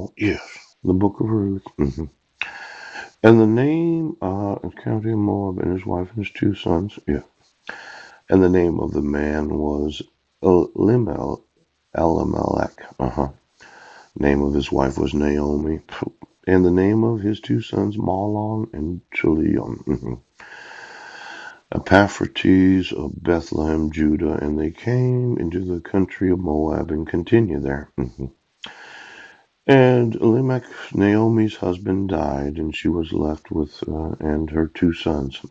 law. Yes, the book of Ruth. And the name of County of Moab and his wife and his two sons. Yeah. And the name of the man was Elimelech. Name of his wife was Naomi. And the name of his two sons, Mahlon and Chilion. Epaphroditus of Bethlehem, Judah, and they came into the country of Moab and continued there. And Elimelech, Naomi's husband, died, and she was left with and her two sons.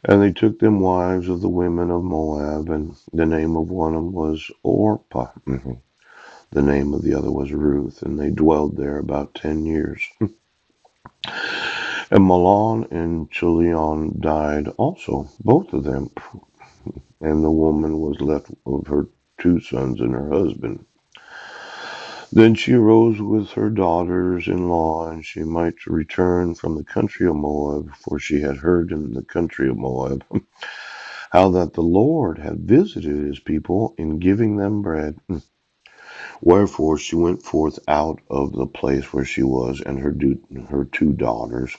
And they took them wives of the women of Moab, and the name of one of them was Orpah. The name of the other was Ruth, and they dwelled there about 10 years. And Mahlon and Chilion died also, both of them, and the woman was left with her two sons and her husband. Then she arose with her daughters-in-law, and she might return from the country of Moab, for she had heard in the country of Moab how that the Lord had visited his people in giving them bread. Wherefore she went forth out of the place where she was, and her two daughters,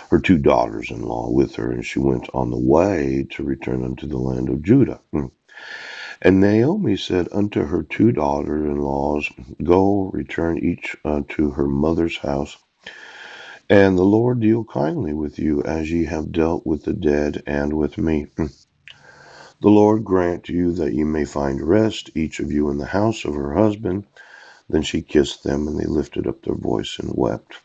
her two daughters-in-law with her, and she went on the way to return unto the land of Judah. And Naomi said unto her two daughters-in-laws, Go, return each to her mother's house, and the Lord deal kindly with you, as ye have dealt with the dead and with me. The Lord grant you that ye may find rest, each of you in the house of her husband. Then she kissed them, and they lifted up their voice and wept.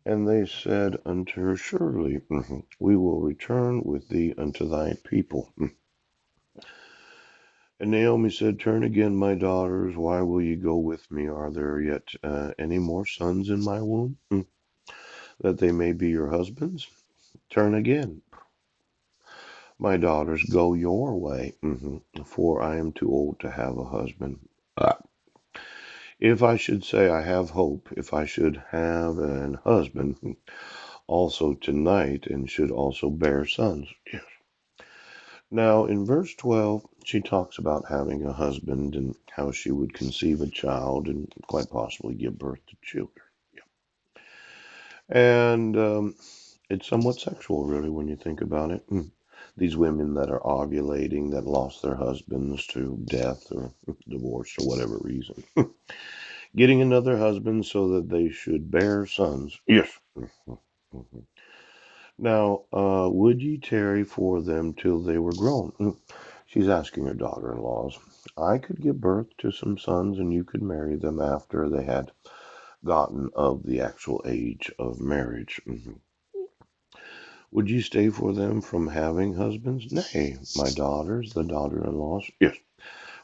And they said unto her, Surely we will return with thee unto thy people. And Naomi said, Turn again, my daughters. Why will ye go with me? Are there yet any more sons in my womb, that they may be your husbands? Turn again, my daughters. Go your way, for I am too old to have a husband. If I should say I have hope, if I should have an husband also tonight, and should also bear sons. Yes. Now, in verse 12, she talks about having a husband and how she would conceive a child and quite possibly give birth to children. And it's somewhat sexual, really, when you think about it. These women that are ovulating, that lost their husbands to death or divorce or whatever reason, getting another husband so that they should bear sons. Yes. Now, would ye tarry for them till they were grown? She's asking her daughter-in-laws. I could give birth to some sons, and you could marry them after they had gotten of the actual age of marriage. Would ye stay for them from having husbands? Nay, my daughters, the daughter-in-laws. Yes,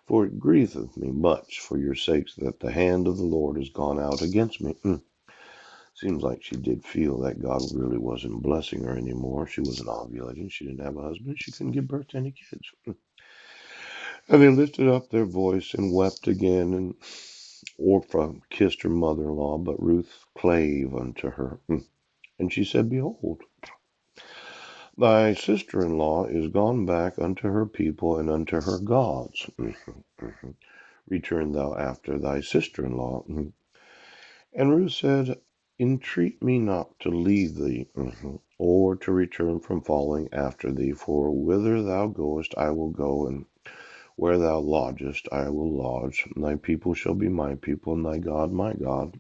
for it grieveth me much for your sakes that the hand of the Lord is gone out against me. Seems like she did feel that God really wasn't blessing her anymore. She wasn't ovulating. She didn't have a husband. She couldn't give birth to any kids. And they lifted up their voice and wept again. And Orpah kissed her mother-in-law, but Ruth clave unto her. And she said, Behold, thy sister-in-law is gone back unto her people and unto her gods. Return thou after thy sister-in-law. And Ruth said, Entreat me not to leave thee, or to return from following after thee, for whither thou goest I will go, and where thou lodgest I will lodge. Thy people shall be my people, and thy God my God.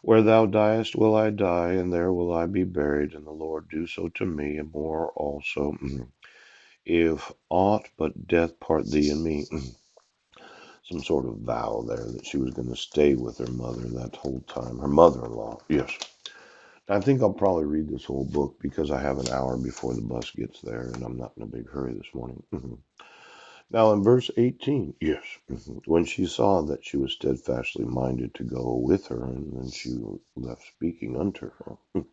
Where thou diest will I die, and there will I be buried, and the Lord do so to me, and more also, if aught but death part thee and me. Some sort of vow there that she was going to stay with her mother that whole time. Her mother-in-law, yes. I think I'll probably read this whole book because I have an hour before the bus gets there, and I'm not in a big hurry this morning. Now, in verse 18, yes, when she saw that she was steadfastly minded to go with her, and then she left speaking unto her.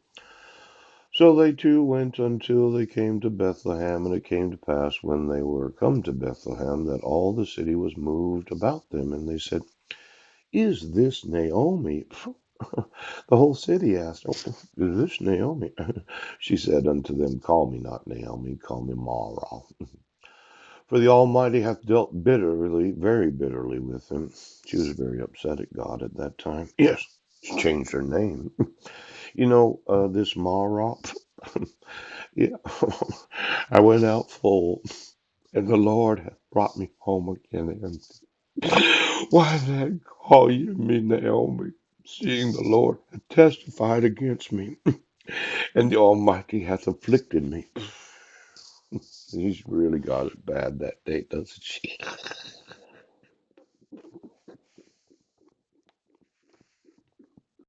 So they two went until they came to Bethlehem, and it came to pass when they were come to Bethlehem that all the city was moved about them, and they said, Is this Naomi? The whole city asked, Is this Naomi? She said unto them, Call me not Naomi, call me Mara. For the Almighty hath dealt bitterly, very bitterly with him. She was very upset at God at that time. Yes, she changed her name. This Marop, yeah, I went out full, and the Lord hath brought me home again. And why did I call you me Naomi, seeing the Lord had testified against me, and the Almighty hath afflicted me? She's really got it bad that day, doesn't she?